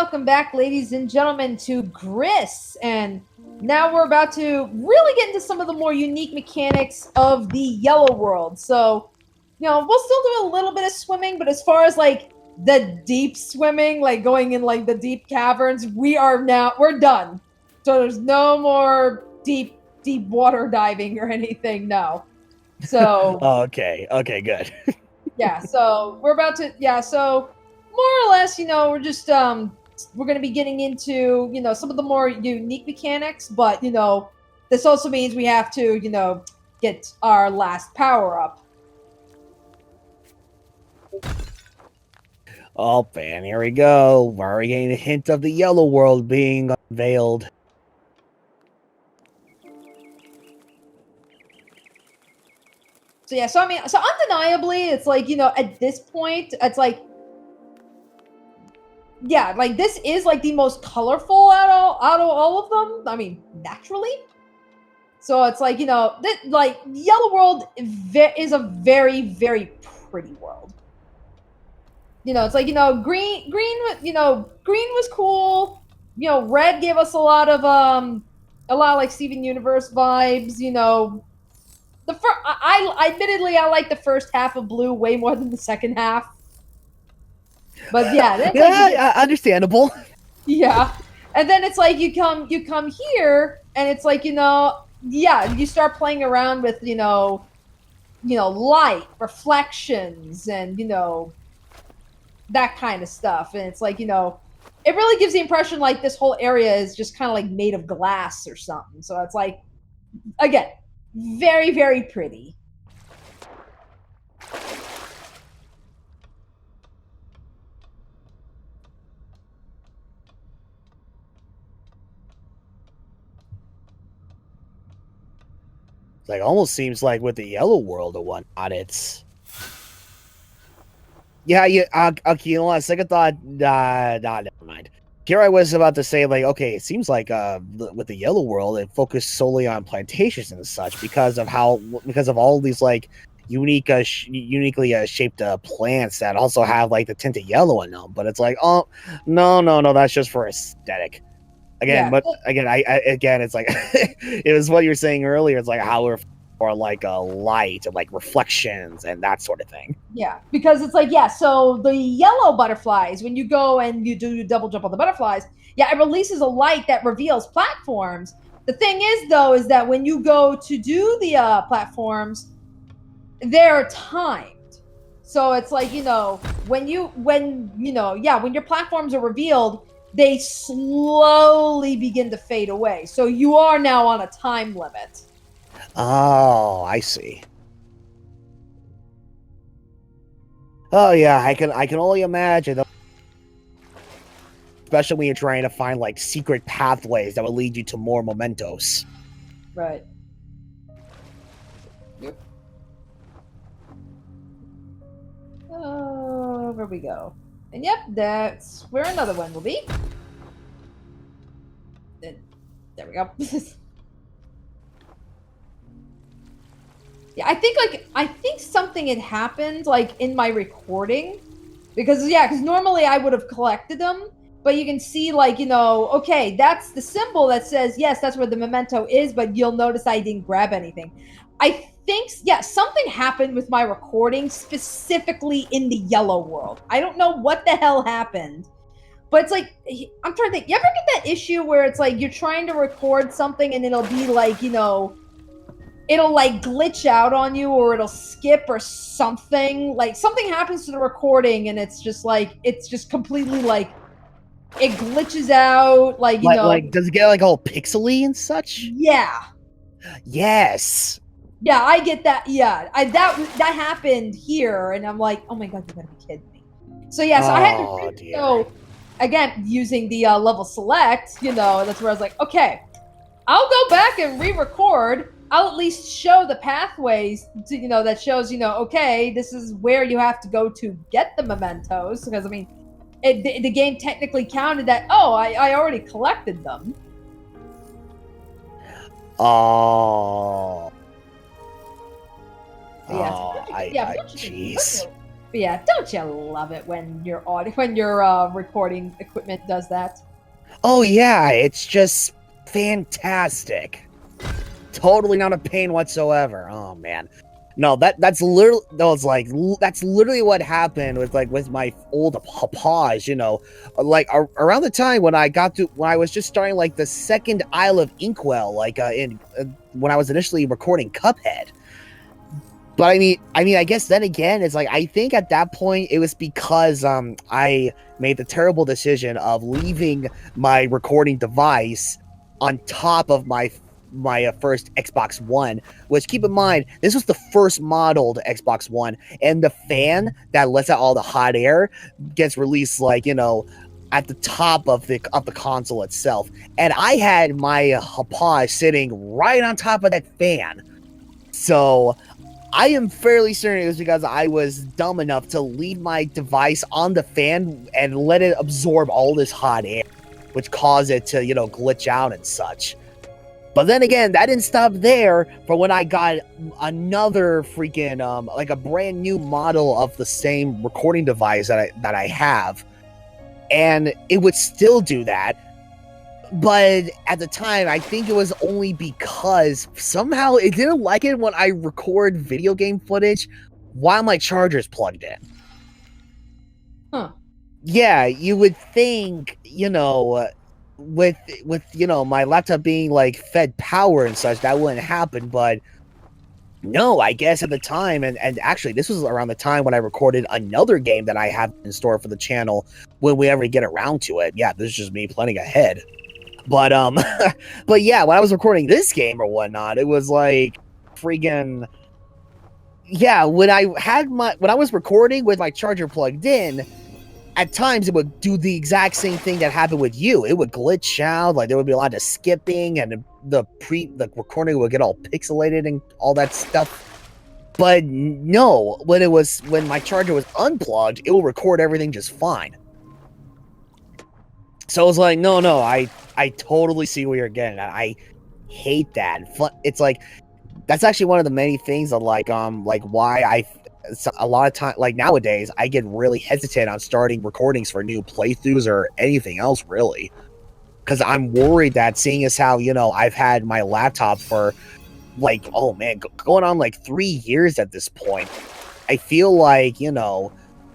welcome back, ladies and gentlemen, to Gris. And now we're about to really get into some of the more unique mechanics of the Yellow World. So, we'll still do a little bit of swimming, but as far as like the deep swimming, like going in like the deep caverns, we're done. So there's no more deep water diving or anything. No. So Okay, good. yeah, so we're about to so more or less, we're just we're going to be getting into, some of the more unique mechanics, but this also means we have to, get our last power up. Oh, and here we go. We're already getting a hint of the Yellow World being unveiled. So yeah, so undeniably, it's like, at this point, it's like, yeah, like this is like the most colorful out of all of them. I mean, naturally. So it's like, like Yellow World is a very, very pretty world. It's like, green was cool. Red gave us a lot of like Steven Universe vibes. I admittedly I like the first half of blue way more than the second half. But yeah, yeah, understandable. Yeah, and then it's like you come here, and it's like yeah, you start playing around with light reflections and that kind of stuff, and it's like it really gives the impression like this whole area is just kind of like made of glass or something. So it's like, again, very, very pretty. It's like almost seems like with the Yellow World or whatnot, it's okay, you know what? Second thought, never mind. Here I was about to say, like, okay, it seems like with the Yellow World, it focused solely on plantations and such because of all these like uniquely shaped plants that also have like the tint of yellow in them. But it's like, oh no, that's just for aesthetic. Again, yeah. But again, it's like it was what you were saying earlier. It's like how we're for like a light and like reflections and that sort of thing. Yeah, because it's like, yeah, so the yellow butterflies, when you go and you do double jump on the butterflies, yeah, it releases a light that reveals platforms. The thing is, though, is that when you go to do the platforms, they're timed. So it's like, when your platforms are revealed, they slowly begin to fade away. So you are now on a time limit. Oh, I see. Oh yeah, I can only imagine, especially when you're trying to find like secret pathways that will lead you to more mementos. Right. Yep. Oh, where we go. And yep, that's where another one will be. Then, there we go. Yeah, I think something had happened like in my recording, because normally I would have collected them, but you can see like, okay, that's the symbol that says, yes, that's where the memento is, but you'll notice I didn't grab anything. I think, something happened with my recording, specifically in the Yellow World. I don't know what the hell happened, but it's like, I'm trying to think, you ever get that issue where it's like you're trying to record something and it'll be like, it'll like glitch out on you, or it'll skip or something, like something happens to the recording and it's just completely like it glitches out, like like does it get like all pixely and such? Yeah. Yes. Yeah, I get that. Yeah, that happened here, and I'm like, oh my god, you gotta be kidding me. So I had to so again using the level select, that's where I was like, okay, I'll go back and re-record. I'll at least show the pathways to, that shows, okay, this is where you have to go to get the mementos. Because, I mean, the game technically counted that, oh, I already collected them. Oh. Jeez. But yeah, don't you love it when your recording equipment does that? Oh yeah, it's just fantastic. Totally not a pain whatsoever. Oh man. No, that's literally that's literally what happened with my old Hapage, around the time when I was just starting like the second Isle of Inkwell, when I was initially recording Cuphead. But I guess then again, it's like I think at that point it was because I made the terrible decision of leaving my recording device on top of my first Xbox One, which keep in mind, this was the first modeled Xbox One, and the fan that lets out all the hot air gets released at the top of the console itself. And I had my Hapage sitting right on top of that fan. So I am fairly certain it was because I was dumb enough to leave my device on the fan and let it absorb all this hot air, which caused it to, glitch out and such. But then again, that didn't stop there for when I got another freaking, a brand new model of the same recording device that I have. And it would still do that. But at the time, I think it was only because somehow it didn't like it when I record video game footage while my charger's plugged in. Huh. Yeah, you would think, with my laptop being fed power and such, that wouldn't happen, but no, I guess at the time, and actually this was around the time when I recorded another game that I have in store for the channel when we ever get around to it. Yeah, this is just me planning ahead. But but yeah, when I was recording this game or whatnot, it was like freaking yeah. When I was recording with my charger plugged in, at times it would do the exact same thing that happened with you. It would glitch out, like there would be a lot of skipping, and the recording would get all pixelated and all that stuff. But no, when my charger was unplugged, it will record everything just fine. So I was like, no, I totally see where you're getting at. I hate that. It's like that's actually one of the many things of why a lot of time, nowadays, I get really hesitant on starting recordings for new playthroughs or anything else, really. Because I'm worried that seeing as how, I've had my laptop for, going on 3 years at this point, I feel like,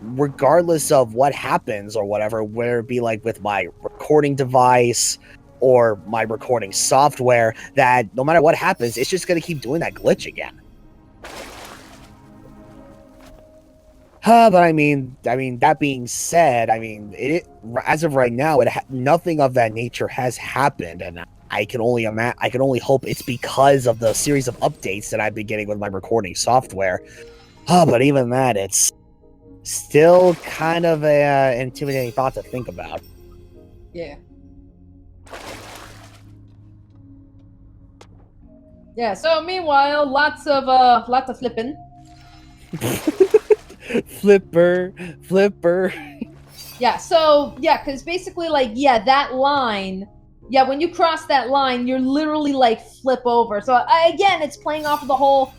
regardless of what happens or whatever, whether it be with my recording device or my recording software, that no matter what happens, it's just going to keep doing that glitch again. But I mean, that being said, as of right now, nothing of that nature has happened, and I can only hope it's because of the series of updates that I've been getting with my recording software. But even that, it's still kind of a intimidating thought to think about. Yeah. Yeah. So meanwhile, lots of flipping. Flipper. Yeah. So yeah, because basically, that line. Yeah, when you cross that line, you're literally flip over. So again, it's playing off of the whole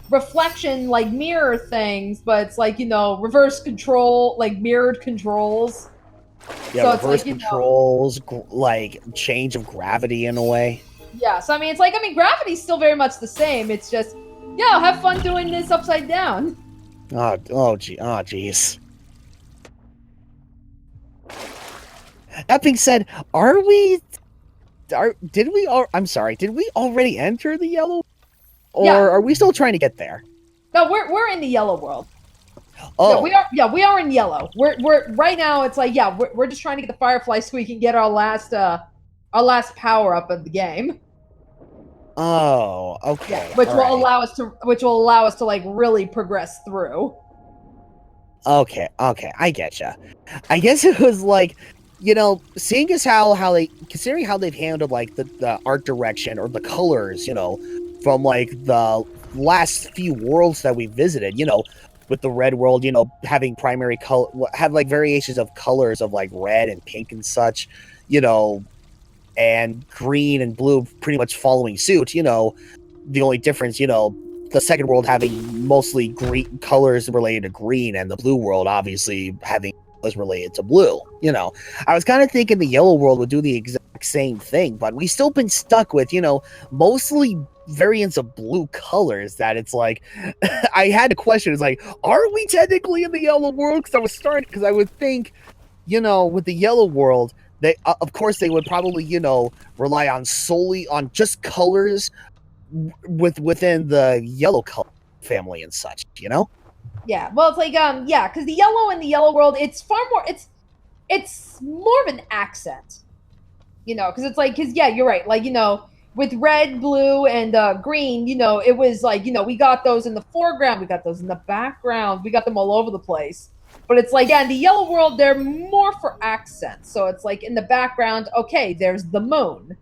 reflection mirror things, but it's reverse control, mirrored controls. Yeah, so reverse controls, change of gravity in a way. Yeah, so it's gravity's still very much the same. It's just, yeah, have fun doing this upside down. Jeez. That being said, did we already enter the yellow? Or are we still trying to get there? No, we're in the yellow world. Oh, yeah, we are in yellow. We're right now. It's we're just trying to get the firefly so we can get our last power up of the game. Oh, okay. Yeah, which will allow us to really progress through. Okay, I getcha. I guess it was seeing as considering how they've handled the art direction or the colors, from the last few worlds that we visited, with the red world, having primary color, have variations of colors of red and pink and such, and green and blue pretty much following suit, the only difference, the second world having mostly green colors related to green, and the blue world obviously having colors related to blue. You know, I was kind of thinking the yellow world would do the exact same thing, but we still been stuck with, you know, mostly variants of blue colors that it's like I had to question, it's like, are we technically in the yellow world? Because I would think, you know, with the yellow world, they of course they would probably, you know, rely on solely on just colors within the yellow color family and such, you know. Yeah, well, it's like yeah, because the yellow in the yellow world, it's far more. It's more of an accent, you know, because it's like, because yeah, you're right. Like, you know, with red, blue, and green, you know, it was like, you know, we got those in the foreground, we got those in the background, we got them all over the place. But it's like, yeah, in the yellow world, they're more for accents. So it's like in the background, okay, there's the moon.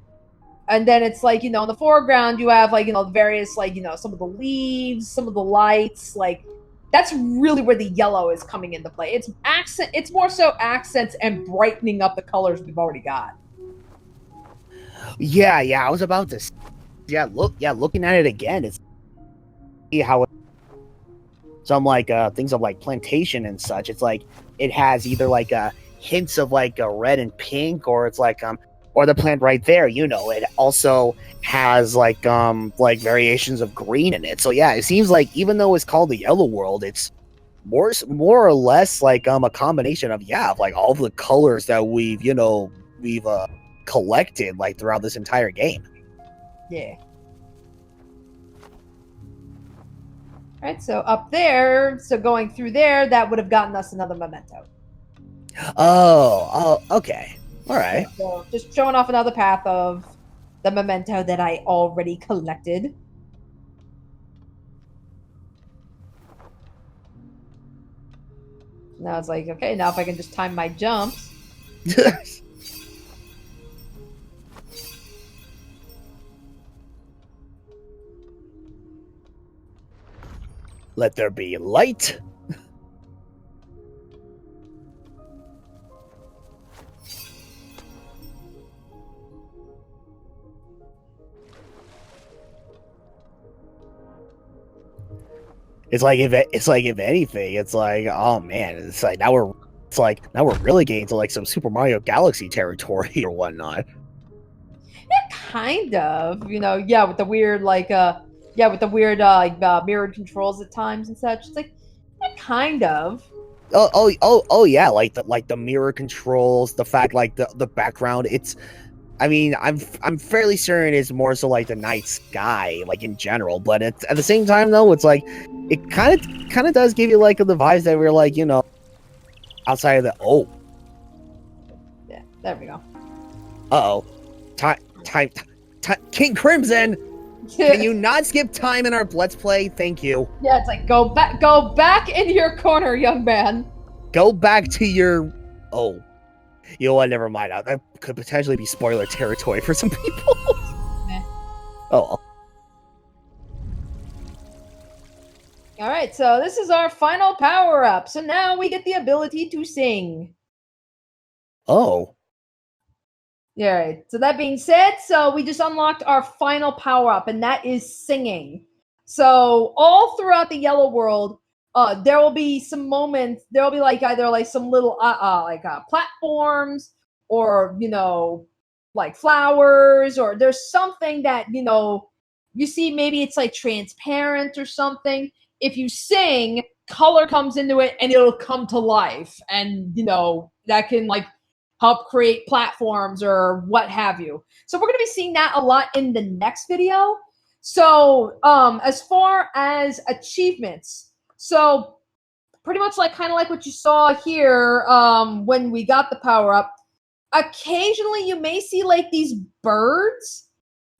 And then it's like, you know, in the foreground, you have like, you know, various, like, you know, some of the leaves, some of the lights, like, that's really where the yellow is coming into play. It's accent, it's more so accents and brightening up the colors we've already got. Yeah, I was about to. Looking at it again, it's see how some like things of like plantation and such. It's like it has either like hints of like a red and pink, or it's like or the plant right there. You know, it also has like variations of green in it. So yeah, it seems like even though it's called the yellow world, it's more or less like a combination of of like all the colors that we've collected like throughout this entire game. Yeah. All right, so up there, so going through there, that would have gotten us another memento. Okay. All right. Yeah, so just showing off another path of the memento that I already collected. Now it's like, okay, now if I can just time my jumps. Let there be light. It's like if anything, it's like, oh man, it's like now we're really getting to like some Super Mario Galaxy territory or whatnot. Yeah, kind of, you know, yeah, with the weird mirrored controls at times and such. It's like, yeah, kind of. Oh yeah, like the mirror controls, the fact like the background. It's, I mean, I'm fairly certain it's more so like the night sky, like in general. But it's at the same time though, it's like it kind of does give you like the vibes that we're like, you know, outside of the Yeah, there we go. Uh-oh. Time King Crimson! Can you not skip time in our Let's Play? Thank you. Yeah, it's like go back into your corner, young man. Go back to your you know what, never mind. That could potentially be spoiler territory for some people. Oh. Alright, so this is our final power-up. So now we get the ability to sing. Oh. Alright, so that being said, so we just unlocked our final power-up, and that is singing. So all throughout the yellow world, there will be some moments, there will be like either like some little platforms, or, you know, like flowers, or there's something that, you know, you see, maybe it's like transparent or something. If you sing, color comes into it and it'll come to life, and, you know, that can like help create platforms or what have you. So we're going to be seeing that a lot in the next video. So as far as achievements, so pretty much like kind of like what you saw here when we got the power up, occasionally you may see like these birds.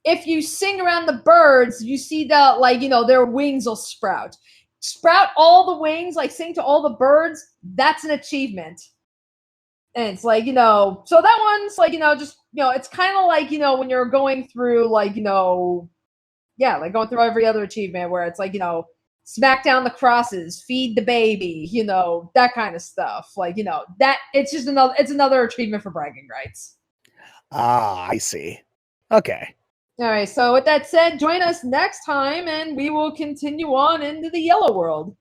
If you sing around the birds, you see that, like, you know, their wings will sprout. Sprout all the wings, like sing to all the birds, that's an achievement. And it's like, you know, so that one's like, you know, just, you know, it's kind of like, you know, when you're going through, like, you know, yeah, like going through every other achievement where it's like, you know, smack down the crosses, feed the baby, you know, that kind of stuff. Like, you know, that it's just another achievement for bragging rights. Ah, I see. Okay. All right. So with that said, join us next time, and we will continue on into the yellow world.